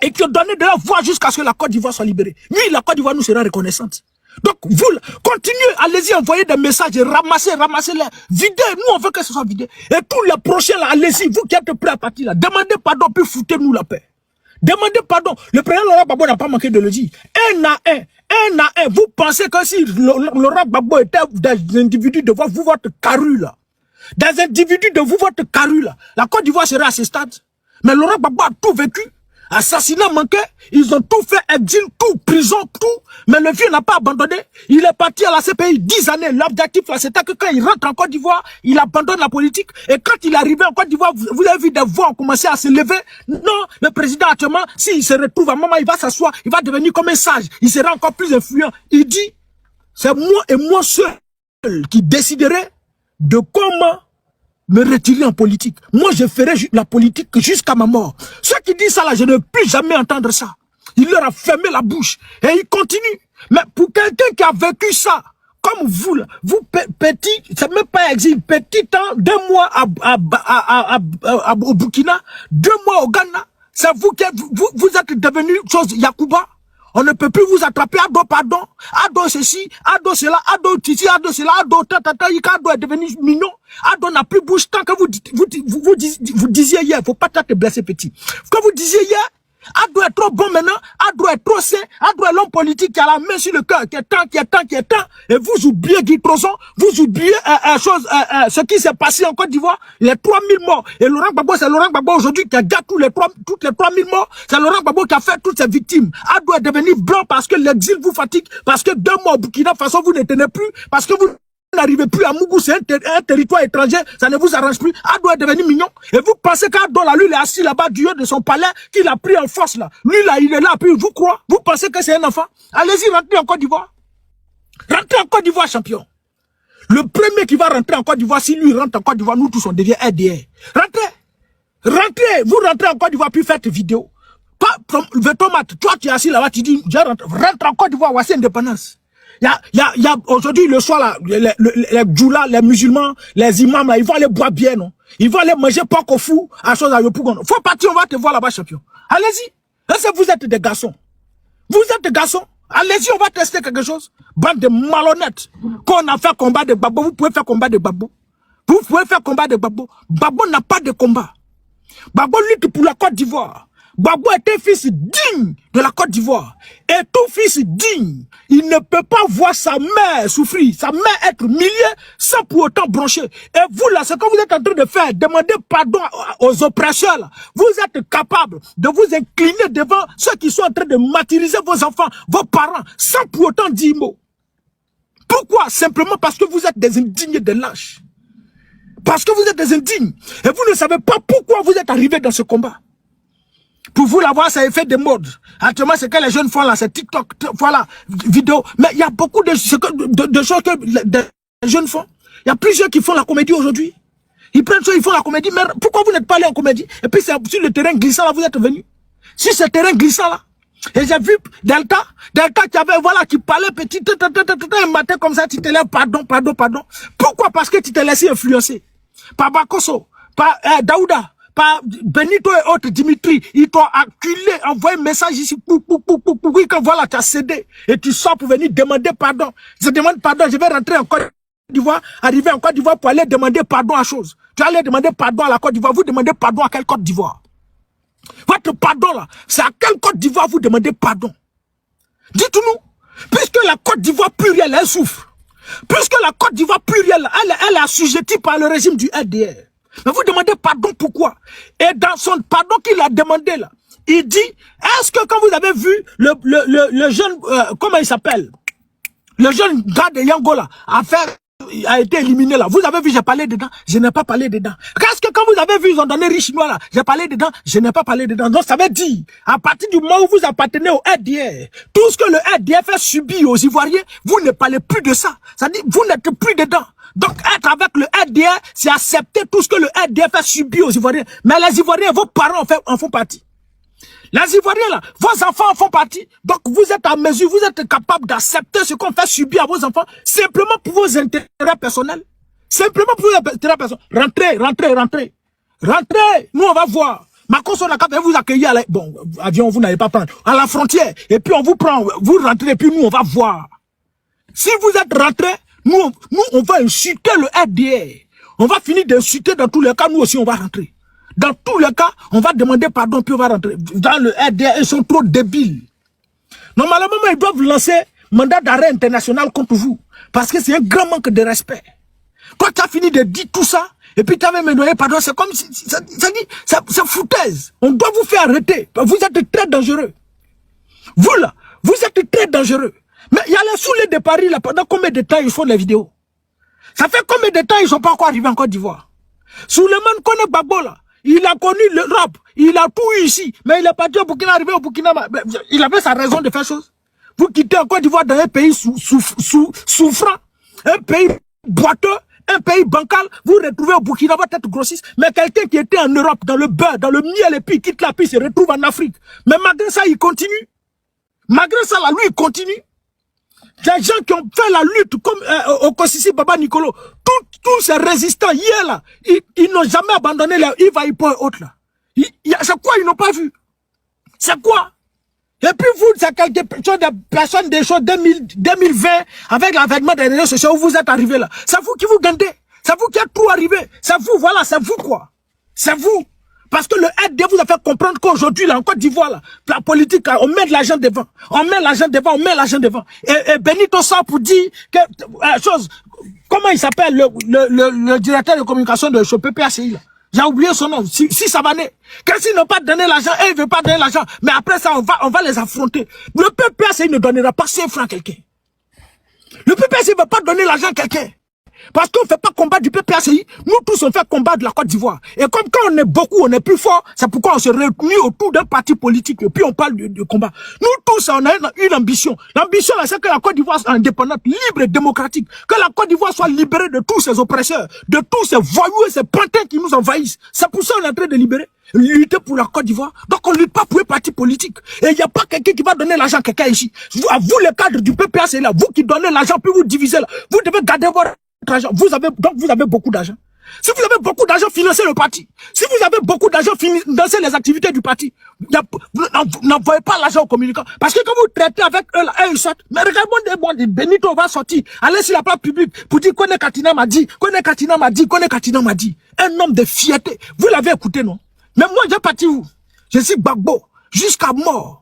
et qui ont donné de leur voix jusqu'à ce que la Côte d'Ivoire soit libérée. Oui, la Côte d'Ivoire nous sera reconnaissante. Donc, vous, continuez, allez-y, envoyez des messages, ramassez-les, videz, nous on veut que ce soit vidé. Et tous les prochains là, allez-y, vous qui êtes prêts à partir là, demandez pardon, puis foutez-nous la paix. Demandez pardon. Le président Laurent Gbagbo n'a pas manqué de le dire. Un à un. Vous pensez que si Laurent Gbagbo était des individus de votre carrure là, des individus de votre carrure là, la Côte d'Ivoire serait à ce stade. Mais Laurent Gbagbo a tout vécu. Assassinat manqué, ils ont tout fait, exil, tout, prison, tout. Mais le vieux n'a pas abandonné. Il est parti à la CPI 10 années. L'objectif là, c'était que quand il rentre en Côte d'Ivoire, il abandonne la politique. Et quand il est arrivé en Côte d'Ivoire, vous avez vu des voix ont commencé à se lever. Non, le président actuellement, s'il se retrouve à un moment, il va s'asseoir, il va devenir comme un sage. Il sera encore plus influent. Il dit, c'est moi et moi seul qui déciderai de comment me retirer en politique. Moi, je ferai la politique jusqu'à ma mort. Ceux qui disent ça là, je ne veux plus jamais entendre ça. Il leur a fermé la bouche. Et il continue. Mais pour quelqu'un qui a vécu ça, comme vous, là, vous petit, c'est même pas exil, petit temps, 2 mois au Burkina, 2 mois au Ghana, c'est vous qui vous êtes devenu chose Yacouba. On ne peut plus vous attraper. Ado pardon, Ado ceci, Ado cela, Ado titi, Ado cela, Ado tata, Ado est devenu mignon. Ado n'a plus bouche tant que vous disiez hier, faut pas te blesser petit. Quand vous disiez hier, Ado est trop bon maintenant, Ado est trop sain, Ado est l'homme politique qui a la main sur le cœur, qui est temps, et vous oubliez Guy Trozon, vous oubliez ce qui s'est passé en Côte d'Ivoire, les 3000 morts. Et Laurent Gbagbo, c'est Laurent Gbagbo aujourd'hui qui a gâté toutes les 3000 morts, c'est Laurent Gbagbo qui a fait toutes ces victimes. Ado est devenu blanc parce que l'exil vous fatigue, parce que 2 mois au Burkina Faso vous ne tenez plus, parce que vous n'arrivez plus à Mougou, c'est un territoire étranger, ça ne vous arrange plus. Ado est devenu mignon. Et vous pensez qu'Ado là, lui, il est assis là-bas du haut de son palais, qu'il a pris en force là. Lui là, il est là, puis vous croyez, vous pensez que c'est un enfant? Allez-y, rentrez en Côte d'Ivoire. Rentrez en Côte d'Ivoire, champion. Le premier qui va rentrer en Côte d'Ivoire, si lui rentre en Côte d'Ivoire, nous tous on devient RDR. Rentrez, vous rentrez en Côte d'Ivoire, puis faites vidéo. Pas, Vetomate, toi tu es assis là-bas, tu dis, rentre en Côte d'Ivoire, voici indépendance. Il y a aujourd'hui le soir là, les djoulas, les musulmans, les imams là, ils vont aller boire bien, non? Ils vont aller manger porc au fou, à chose à Yopougon. Faut partir, on va te voir là-bas, champion. Allez-y. Là, vous êtes des garçons. Vous êtes des garçons. Allez-y, on va tester quelque chose. Bande de malhonnêtes. Quand on a fait combat de Gbagbo, vous pouvez faire combat de Gbagbo. Vous pouvez faire combat de Gbagbo. Gbagbo n'a pas de combat. Gbagbo lutte pour la Côte d'Ivoire. Gbagbo est un fils digne de la Côte d'Ivoire. Et tout fils digne, il ne peut pas voir sa mère souffrir, sa mère être humiliée sans pour autant broncher. Et vous là, ce que vous êtes en train de faire, demander pardon aux oppresseurs là, vous êtes capable de vous incliner devant ceux qui sont en train de martyriser vos enfants, vos parents, sans pour autant dire mot. Pourquoi? Simplement parce que vous êtes des indignes, des lâches. Parce que vous êtes des indignes. Et vous ne savez pas pourquoi vous êtes arrivés dans ce combat. Pour vous l'avoir, ça a effet de mode. Actuellement, c'est que les jeunes font là, c'est TikTok, voilà, vidéo. Mais il y a beaucoup de choses que les jeunes font. Il y a plusieurs qui font la comédie aujourd'hui. Ils prennent ça, ils font la comédie. Mais pourquoi vous n'êtes pas allé en comédie? Et puis c'est sur le terrain glissant là, vous êtes venu. Sur ce terrain glissant là. Et j'ai vu Delta qui avait, voilà, qui parlait petit, un matin comme ça, tu te lèves, pardon. Pourquoi? Parce que tu t'es laissé influencer. Par Bakosso, par Daouda, par Benito et autres, Dimitri, ils t'ont acculé, envoyé un message ici, quand voilà, tu as cédé, et tu sors pour venir demander pardon. Je demande pardon, je vais rentrer en Côte d'Ivoire, arriver en Côte d'Ivoire pour aller demander pardon à chose. Tu vas aller demander pardon à la Côte d'Ivoire, vous demandez pardon à quelle Côte d'Ivoire? Votre pardon là, c'est à quelle Côte d'Ivoire vous demandez pardon? Dites-nous, puisque la Côte d'Ivoire plurielle, elle souffre, puisque la Côte d'Ivoire plurielle, elle est assujettie par le régime du RDR. Mais vous demandez pardon pourquoi? Et dans son pardon qu'il a demandé là, il dit, est-ce que quand vous avez vu le jeune, comment il s'appelle? Le jeune gars de Yangola a été éliminé là. Vous avez vu, j'ai parlé dedans, je n'ai pas parlé dedans. Qu'est-ce que quand vous avez vu, ils ont donné riche noir là, j'ai parlé dedans, je n'ai pas parlé dedans. Donc ça veut dire, à partir du moment où vous appartenez au RDR, tout ce que le RDR fait subir aux Ivoiriens, vous ne parlez plus de ça. Ça dit, vous n'êtes plus dedans. Donc être avec le RDR, c'est accepter tout ce que le RDR fait subir aux Ivoiriens. Mais les Ivoiriens, vos parents en font partie. Les Ivoiriens là, vos enfants en font partie. Donc vous êtes à mesure, vous êtes capable d'accepter ce qu'on fait subir à vos enfants, simplement pour vos intérêts personnels. Simplement pour vos intérêts personnels. Rentrez. Nous on va voir. Macron sur la carte, vous accueillir à la... Bon, avion, vous n'allez pas prendre. À la frontière. Et puis on vous prend, vous rentrez, et puis nous on va voir. Si vous êtes rentrés, nous on va insulter le RDR. On va finir d'insulter dans tous les cas, nous aussi on va rentrer. Dans tous les cas, on va demander pardon, puis on va rentrer. Dans le RDR, ils sont trop débiles. Normalement, ils doivent lancer mandat d'arrêt international contre vous. Parce que c'est un grand manque de respect. Quand tu as fini de dire tout ça, et puis tu avais me donné pardon, c'est comme si... C'est foutaise. On doit vous faire arrêter. Vous êtes très dangereux. Vous là, vous êtes très dangereux. Mais il y a les soulets de Paris là, pendant combien de temps ils font les vidéos? Ça fait combien de temps ils ne sont pas encore arrivés en Côte d'Ivoire? Souleymane Kone Gbagbo là, il a connu l'Europe, il a tout eu ici, mais il est parti au Burkina, arrivé au Burkina, il avait sa raison de faire chose. Vous quittez en Côte d'Ivoire dans un pays souffrant, un pays boiteux, un pays bancal, vous retrouvez au Burkina, votre tête grossisse, mais quelqu'un qui était en Europe, dans le beurre, dans le miel, et puis il quitte la piste, se retrouve en Afrique. Mais malgré ça, il continue. Malgré ça, là, lui, il continue. Des gens qui ont fait la lutte comme au Kossissi Baba Nicolo, tous ces résistants hier là, ils n'ont jamais abandonné les Ivaïpo et autres là. C'est quoi ils n'ont pas vu? C'est quoi? Et puis vous, c'est quelque chose de personnes des choses 2020 avec l'avènement des réseaux sociaux où vous êtes arrivés là. C'est vous qui vous gardez. C'est vous qui êtes tout arrivé. C'est vous, voilà, c'est vous quoi. C'est vous. Parce que le RD vous a fait comprendre qu'aujourd'hui, là, en Côte d'Ivoire, là, la politique, on met de l'argent devant. On met l'argent devant. Et Benito sort pour dire que, chose, comment il s'appelle, le directeur de communication de ce PPACI, là. J'ai oublié son nom, si Savané. Qu'est-ce qu'ils n'ont pas donné l'argent, et ils ne veulent pas donner l'argent. Mais après ça, on va les affronter. Le PPACI ne donnera pas 5 francs à quelqu'un. Le PPACI ne va pas donner l'argent à quelqu'un. Parce qu'on ne fait pas combat du PPACI, nous tous on fait combat de la Côte d'Ivoire. Et comme quand on est beaucoup, on est plus fort, c'est pourquoi on se réunit autour d'un parti politique et puis on parle de combat. Nous tous, on a une ambition. L'ambition, c'est que la Côte d'Ivoire soit indépendante, libre et démocratique. Que la Côte d'Ivoire soit libérée de tous ses oppresseurs, de tous ces voyous et ces pantins qui nous envahissent. C'est pour ça qu'on est en train de lutter pour la Côte d'Ivoire. Donc on ne lutte pas pour un parti politique. Et il n'y a pas quelqu'un qui va donner l'argent à quelqu'un ici. À vous, les cadres du PPACI, là, vous qui donnez l'argent, puis vous divisez là, vous devez garder votre argent. Vous avez beaucoup d'argent. Si vous avez beaucoup d'argent, financez le parti. Si vous avez beaucoup d'argent, financez les activités du parti. Vous n'envoyez pas l'argent aux communicants. Parce que quand vous traitez avec eux, là, ils sortent. Mais regardez-moi, Benito va sortir. Allez sur la place publique pour dire Kone Katina m'a dit. Un homme de fierté. Vous l'avez écouté, non? Mais moi, j'ai parti où? Je suis Gbagbo. Jusqu'à mort.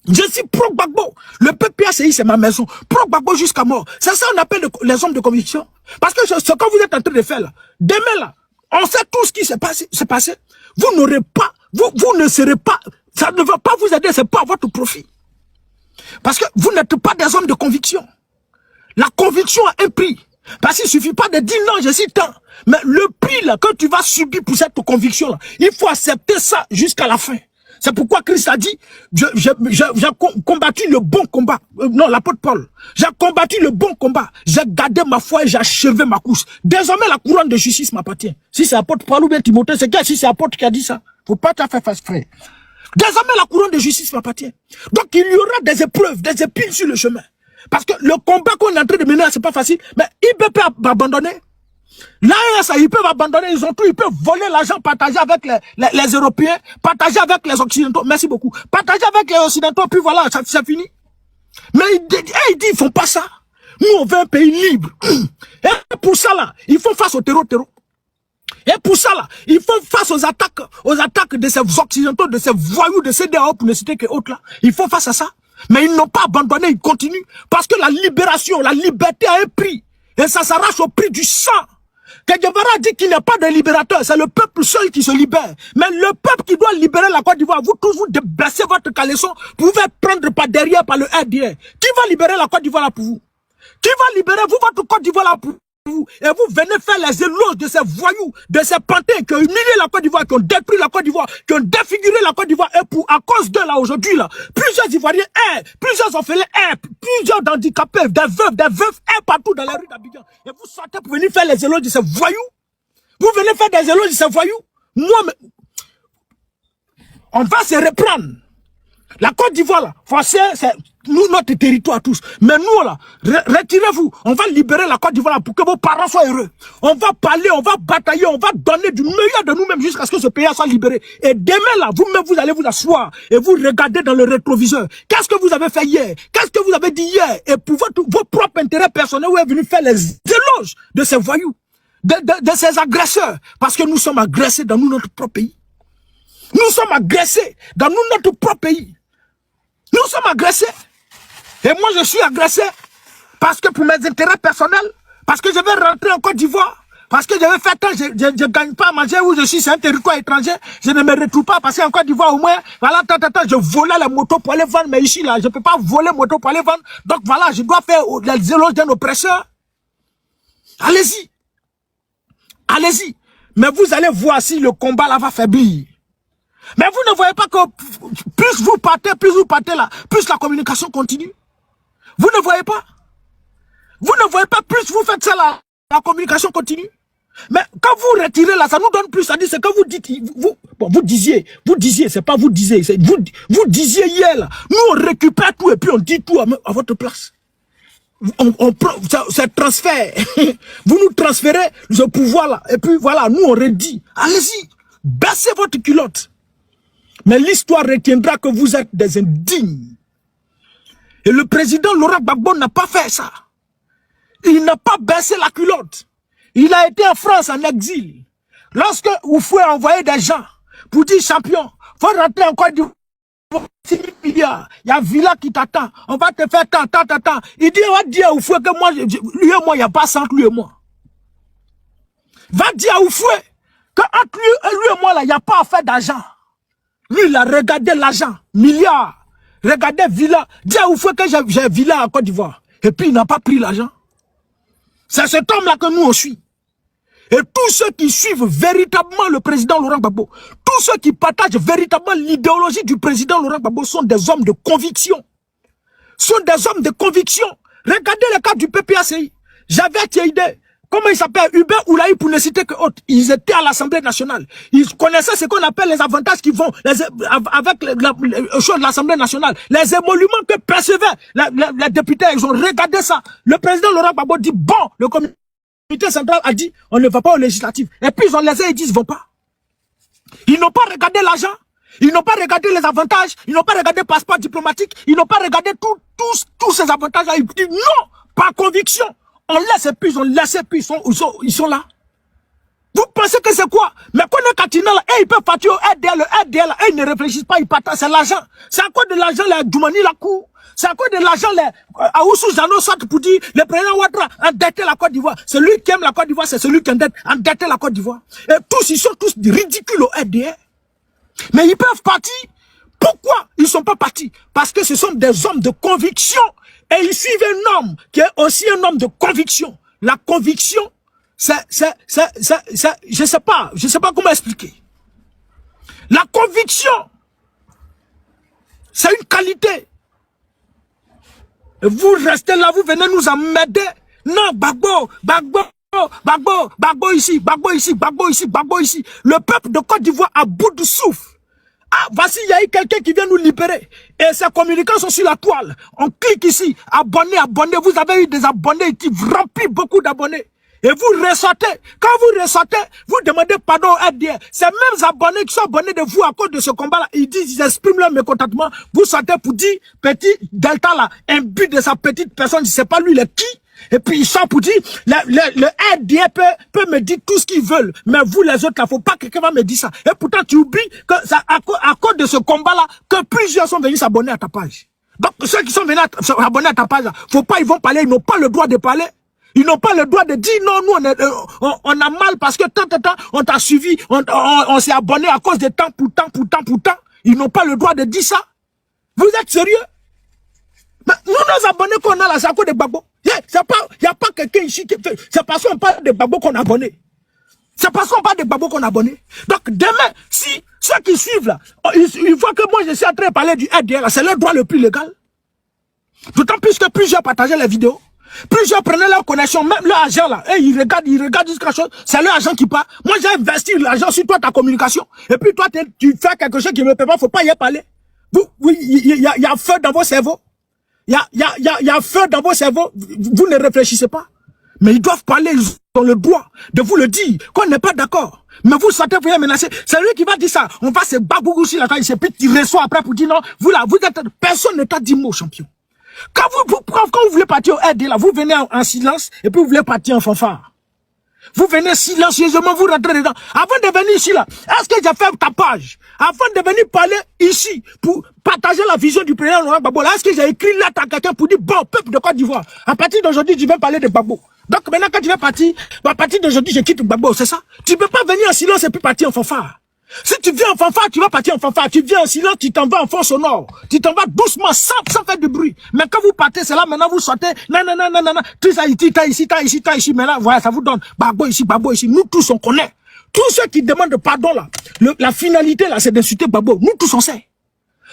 Je suis pro-Gbagbo. Le PPACI, c'est ma maison. Pro-Gbagbo jusqu'à mort. C'est ça qu'on appelle les hommes de conviction. Parce que ce que vous êtes en train de faire là, demain là, on sait tout ce qui s'est passé. Vous n'aurez pas, vous ne serez pas, ça ne va pas vous aider, c'est pas à votre profit. Parce que vous n'êtes pas des hommes de conviction. La conviction a un prix. Parce qu'il suffit pas de dire non, je suis tant. Mais le prix là, que tu vas subir pour cette conviction là, il faut accepter ça jusqu'à la fin. C'est pourquoi Christ a dit, j'ai combattu le bon combat. Non, l'apôtre Paul. J'ai combattu le bon combat. J'ai gardé ma foi et j'ai achevé ma course. Désormais, la couronne de justice m'appartient. Si c'est l'apôtre Paul ou bien Timothée, c'est qui? Si c'est l'apôtre qui a dit ça. Faut pas te faire face frère. Désormais, la couronne de justice m'appartient. Donc, il y aura des épreuves, des épines sur le chemin. Parce que le combat qu'on est en train de mener, c'est pas facile. Mais IBP va abandonner. Là, ils peuvent abandonner, ils ont tout, ils peuvent voler l'argent, partager avec les Européens, partager avec les Occidentaux, merci beaucoup, partager avec les Occidentaux, puis voilà, c'est fini. Mais ils disent, ils font pas ça. Nous, on veut un pays libre. Et pour ça, là, ils font face au terreau. Et pour ça, là, ils font face aux attaques de ces Occidentaux, de ces voyous, de ces CDAO, pour ne citer que autres, là. Ils font face à ça. Mais ils n'ont pas abandonné, ils continuent. Parce que la libération, la liberté a un prix. Et ça s'arrache au prix du sang. Guevara dit qu'il n'y a pas de libérateur, c'est le peuple seul qui se libère. Mais le peuple qui doit libérer la Côte d'Ivoire, vous tous vous baissez votre caleçon, vous pouvez prendre par derrière par le RDR. Qui va libérer la Côte d'Ivoire là pour vous? Qui va libérer vous, votre Côte d'Ivoire là pour vous? Et vous venez faire les éloges de ces voyous, de ces pantins qui ont humilié la Côte d'Ivoire, qui ont détruit la Côte d'Ivoire, qui ont défiguré la Côte d'Ivoire. Et pour, à cause d'eux là, aujourd'hui là, plusieurs Ivoiriens plusieurs orphelins plusieurs handicapés, des veufs partout dans les rues d'Abidjan. Et vous sortez pour venir faire les éloges de ces voyous? Vous venez faire des éloges de ces voyous? Moi, on va se reprendre. La Côte d'Ivoire, là, c'est nous, notre territoire tous. Mais nous, là, retirez-vous. On va libérer la Côte d'Ivoire pour que vos parents soient heureux. On va parler, on va batailler, on va donner du meilleur de nous-mêmes jusqu'à ce que ce pays soit libéré. Et demain, là, vous-même, vous allez vous asseoir et vous regardez dans le rétroviseur. Qu'est-ce que vous avez fait hier? Qu'est-ce que vous avez dit hier? Et pour vos propres intérêts personnels, vous êtes venus faire les éloges de ces voyous, de ces agresseurs. Parce que nous sommes agressés dans notre propre pays. Nous sommes agressés dans notre propre pays. Nous sommes agressés. Et moi, je suis agressé parce que pour mes intérêts personnels, parce que je vais rentrer en Côte d'Ivoire, parce que je vais faire tant, je ne gagne pas à manger où je suis, c'est un territoire étranger, je ne me retrouve pas parce qu'en Côte d'Ivoire, au moins, voilà, je volais la moto pour aller vendre, mais ici, là, je ne peux pas voler moto pour aller vendre. Donc voilà, je dois faire les éloges d'un oppresseur. Allez-y. Allez-y. Mais vous allez voir si le combat là va faiblir. Mais vous ne voyez pas que plus vous partez là, plus la communication continue. Vous ne voyez pas? Vous ne voyez pas, plus vous faites ça là, la communication continue. Mais quand vous retirez là, ça nous donne plus à dire, c'est que vous dites, vous disiez, c'est pas vous disiez, vous disiez hier là, nous on récupère tout et puis on dit tout à votre place. On prend, c'est transfert. Vous nous transférez ce pouvoir là, et puis voilà, nous on redit, allez-y, baissez votre culotte. Mais l'histoire retiendra que vous êtes des indignes. Et le président Laurent Gbagbo n'a pas fait ça. Il n'a pas baissé la culotte. Il a été en France en exil. Lorsque Oufoué a envoyé des gens pour dire champion, faut rentrer en Côte d'Ivoire, 6 000 milliards. Il y a Villa qui t'attend. On va te faire tant. Il dit, on va dire à Oufoué que moi, lui et moi, il n'y a pas entre lui et moi. Va dire à Oufoué que entre lui et moi, là, il n'y a pas affaire d'argent. Lui, il a regardé l'argent, milliards. Regardez Villa. Dis à Oufoué que j'ai Villa en Côte d'Ivoire. Et puis, il n'a pas pris l'argent. C'est cet homme-là que nous, on suit. Et tous ceux qui suivent véritablement le président Laurent Gbagbo, tous ceux qui partagent véritablement l'idéologie du président Laurent Gbagbo sont des hommes de conviction. Sont des hommes de conviction. Regardez le cas du PPACI. J'avais idée. Comment il s'appelle? Hubert Oulaï, pour ne citer que autres. Ils étaient à l'Assemblée nationale. Ils connaissaient ce qu'on appelle les avantages qui vont avec de l'Assemblée nationale. Les émoluments que percevaient les députés, ils ont regardé ça. Le président Laurent Gbagbo dit, bon, le comité central a dit, on ne va pas aux législatives. Et puis ils ont laissé, ils disent, ils vont pas. Ils n'ont pas regardé l'argent. Ils n'ont pas regardé les avantages. Ils n'ont pas regardé le passeport diplomatique. Ils n'ont pas regardé tous ces avantages-là. Ils disent, non, par conviction. On laisse et puis ils sont là. Vous pensez que c'est quoi? Mais quand le Katina là, ils peuvent partir au RDL là, ils ne réfléchissent pas, ils partent, c'est l'argent. C'est à quoi de l'argent les Doumani la cour? C'est à quoi de l'argent les Aoussou Zano sortent pour dire le président Ouattara endetté la Côte d'Ivoire. Celui qui aime la Côte d'Ivoire, c'est celui qui endetté la Côte d'Ivoire. Et tous, ils sont tous ridicules au RDL. Mais ils peuvent partir. Pourquoi ils sont pas partis? Parce que ce sont des hommes de conviction. Et ils suivent un homme qui est aussi un homme de conviction. La conviction, je sais pas comment expliquer. La conviction, c'est une qualité. Et vous restez là, vous venez nous emmerder. Non, Gbagbo ici. Le peuple de Côte d'Ivoire à bout de souffle. Ah, voici, il y a eu quelqu'un qui vient nous libérer. Et ces communicants sont sur la toile. On clique ici, abonnez. Vous avez eu des abonnés qui remplissent beaucoup d'abonnés. Et vous ressortez. Quand vous ressortez, vous demandez pardon au RDR. Ces mêmes abonnés qui sont abonnés de vous à cause de ce combat-là, ils disent, ils expriment leur mécontentement. Vous sortez pour dire, petit Delta là, un but de sa petite personne, je sais pas lui, il est qui. Et puis ils sont pour dire, le RDR peut me dire tout ce qu'ils veulent. Mais vous les autres là, faut pas que quelqu'un va me dire ça. Et pourtant tu oublies que ça, à cause de ce combat-là, que plusieurs sont venus s'abonner à ta page. Donc ceux qui sont venus s'abonner à ta page, là, faut pas, ils vont parler, ils n'ont pas le droit de parler. Ils n'ont pas le droit de dire non, nous on a mal parce que tant, on t'a suivi, on s'est abonné à cause de temps pour temps. Ils n'ont pas le droit de dire ça. Vous êtes sérieux? Mais nous, nos abonnés qu'on a là, c'est à cause des Gbagbo. Il n'y a pas quelqu'un ici qui fait. C'est parce qu'on parle de Gbagbo qu'on a abonné. C'est parce qu'on parle de Gbagbo qu'on a abonné. Donc, demain, si ceux qui suivent là, ils voient que moi, je suis en train de parler du RDR, c'est leur droit le plus légal. D'autant plus que plusieurs partageaient la vidéo. Plusieurs prenaient leur connexion, même leur agent là. Et ils regardent jusqu'à chose. C'est leur agent qui part. Moi, j'ai investi l'argent sur toi, ta communication. Et puis toi, tu fais quelque chose qui ne me plaît pas, faut pas y parler. Il y a feu dans vos cerveaux. Il y a feu dans vos cerveaux. Vous ne réfléchissez pas. Mais ils doivent parler, ils ont le droit de vous le dire, qu'on n'est pas d'accord. Mais vous sentez, vous êtes menacé. C'est lui qui va dire ça. On va se bagougou sur la taille, puis tu reçois après pour dire non. Vous là, vous êtes, personne ne t'a dit mot, champion. Quand vous voulez partir au RD là, vous venez en silence, et puis vous voulez partir en fanfare. Vous venez silencieusement, vous rentrez dedans. Avant de venir ici là, est-ce que j'ai fait tapage? Avant de venir parler ici, pour partager la vision du président Laurent Gbagbo, est-ce que j'ai écrit là à quelqu'un pour dire, bon, peuple de Côte d'Ivoire, à partir d'aujourd'hui, tu viens parler de Gbagbo. Donc maintenant, quand tu vas partir, à partir d'aujourd'hui, je quitte Gbagbo, c'est ça? Tu peux pas venir en silence et puis partir en fanfare. Si tu viens en fanfare, tu vas partir en fanfare. Tu viens en silence, tu t'en vas en fond sonore. Tu t'en vas doucement, sans faire de bruit. Mais quand vous partez, c'est là, maintenant vous sortez, non. Tout ça, t'as ici, maintenant, voilà, ça vous donne. Gbagbo ici. Nous tous, on connaît. Tous ceux qui demandent pardon, là, la finalité, là, c'est d'insulter Gbagbo. Nous tous, on sait.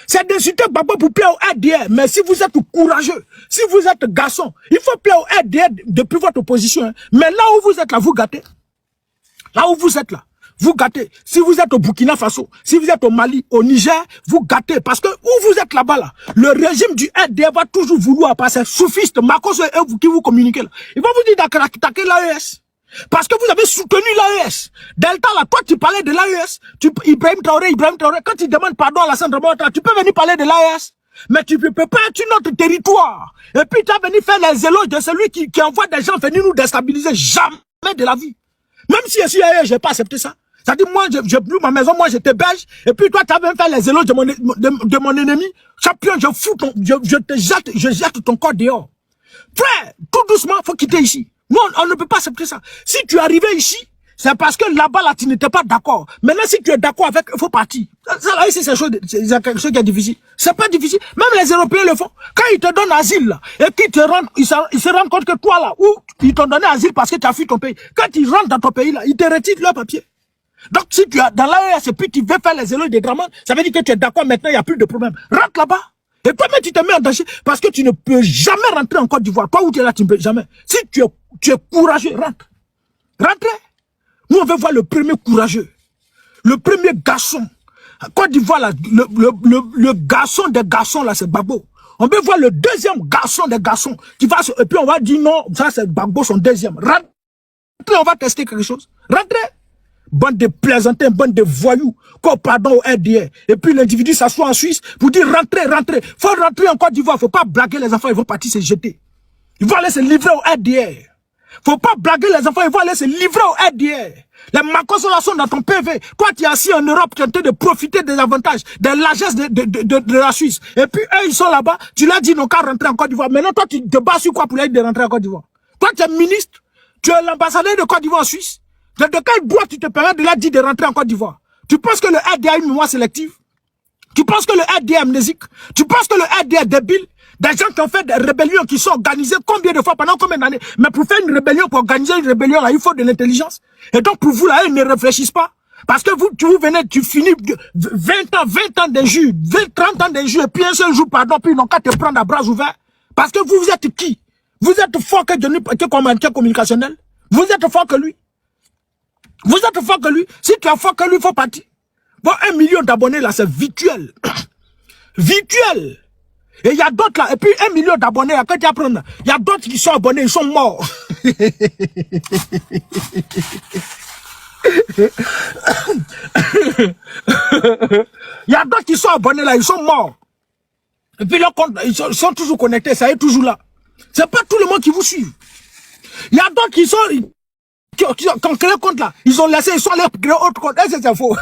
C'est d'insulter Gbagbo pour plaire au RDR. Mais si vous êtes courageux, si vous êtes garçon, il faut plaire au RDR depuis votre position. Hein. Mais là où vous êtes là, vous gâtez. Là où vous êtes là, vous gâtez. Si vous êtes au Burkina Faso, si vous êtes au Mali, au Niger, vous gâtez. Parce que où vous êtes là-bas, là, le régime du RDR va toujours vouloir passer soufiste, Marcos et vous qui vous communiquez là. Il va vous dire d'attaquer l'AES. Parce que vous avez soutenu l'AES. Delta, là, toi, tu parlais de l'AES. Ibrahim Traoré, quand tu demandes pardon à la Centre-Ouest, tu peux venir parler de l'AES. Mais tu ne peux pas être notre territoire. Et puis, tu as venu faire les éloges de celui qui envoie des gens venir nous déstabiliser. Jamais de la vie. Même si je suis AES, je n'ai pas accepté ça. C'est-à-dire, moi, j'ai plus ma maison, moi, j'étais belge. Et puis, toi, tu as venu faire les éloges de mon ennemi. Champion, je jette ton corps dehors. Frère, tout doucement, faut quitter ici. Non, on ne peut pas accepter ça. Si tu es arrivé ici, c'est parce que là-bas, là, tu n'étais pas d'accord. Maintenant, si tu es d'accord avec, il faut partir. Ça, là, c'est quelque chose qui est difficile. C'est pas difficile. Même les Européens le font. Quand ils te donnent asile, là, et qu'ils ils se rendent compte que toi, là, où ils t'ont donné asile parce que tu as fui ton pays. Quand ils rentrent dans ton pays, là, ils te retirent leur papier. Donc, si tu es dans l'AES et puis tu veux faire les éloges des Draman, ça veut dire que tu es d'accord maintenant, il n'y a plus de problème. Rentre là-bas. Et toi-même, tu te mets en danger parce que tu ne peux jamais rentrer en Côte d'Ivoire. Toi où tu es là, tu ne peux jamais. Si tu es courageux, rentre. Rentrez. Nous, on veut voir le premier courageux. Le premier garçon. Côte d'Ivoire, là, le garçon des garçons, là, c'est Gbagbo. On veut voir le deuxième garçon des garçons. Et puis, on va dire non, ça, c'est Gbagbo, son deuxième. Rentrez, on va tester quelque chose. Rentrez. Bande de plaisantins, bande de voyous, quoi, pardon au RDR. Et puis l'individu s'assoit en Suisse pour dire rentrez. Faut rentrer en Côte d'Ivoire, faut pas blaguer les enfants, ils vont partir se jeter. Ils vont aller se livrer au RDR. Faut pas blaguer les enfants, ils vont aller se livrer au RDR. Les macos sont dans ton PV. Toi, tu es assis en Europe, tu es en train de profiter des avantages, de l'agence de la Suisse. Et puis eux, ils sont là-bas, tu leur dis non qu'à rentrer en Côte d'Ivoire. Maintenant, toi, tu te bats sur quoi pour leur dire de rentrer en Côte d'Ivoire? Toi, tu es ministre, tu es l'ambassadeur de Côte d'Ivoire en Suisse. De quel droit tu te permets de la dire de rentrer en Côte d'Ivoire? Tu penses que le RDA a une mémoire sélective? Tu penses que le RDA est amnésique? Tu penses que le RDA est débile? Des gens qui ont fait des rébellions, qui sont organisées combien de fois, pendant combien d'années? Mais pour faire une rébellion, pour organiser une rébellion, là, il faut de l'intelligence. Et donc, pour vous, là, ils ne réfléchissent pas. Parce que vous venez, tu finis 20 ans d'injures, 30 ans d'injures, et puis un seul jour, pardon, puis ils n'ont qu'à te prendre à bras ouverts. Parce que vous êtes qui? Vous êtes fort que Johnny, que communicationnel? Vous êtes fort que lui? Vous êtes fort que lui. Si tu es fort que lui, il faut partir. Bon, 1 million d'abonnés, là, c'est virtuel. Virtuel. Et il y a d'autres, là. Et puis, 1 million d'abonnés, là, quand tu apprends, il y a d'autres qui sont abonnés, ils sont morts. Il y a d'autres qui sont abonnés, là, ils sont morts. Et puis, leur compte, ils sont toujours connectés, ça est toujours là. C'est pas tout le monde qui vous suit. Il y a d'autres qui sont... Quand créé compte là, ils ont laissé, ils sont allés créer autre compte. C'est faux.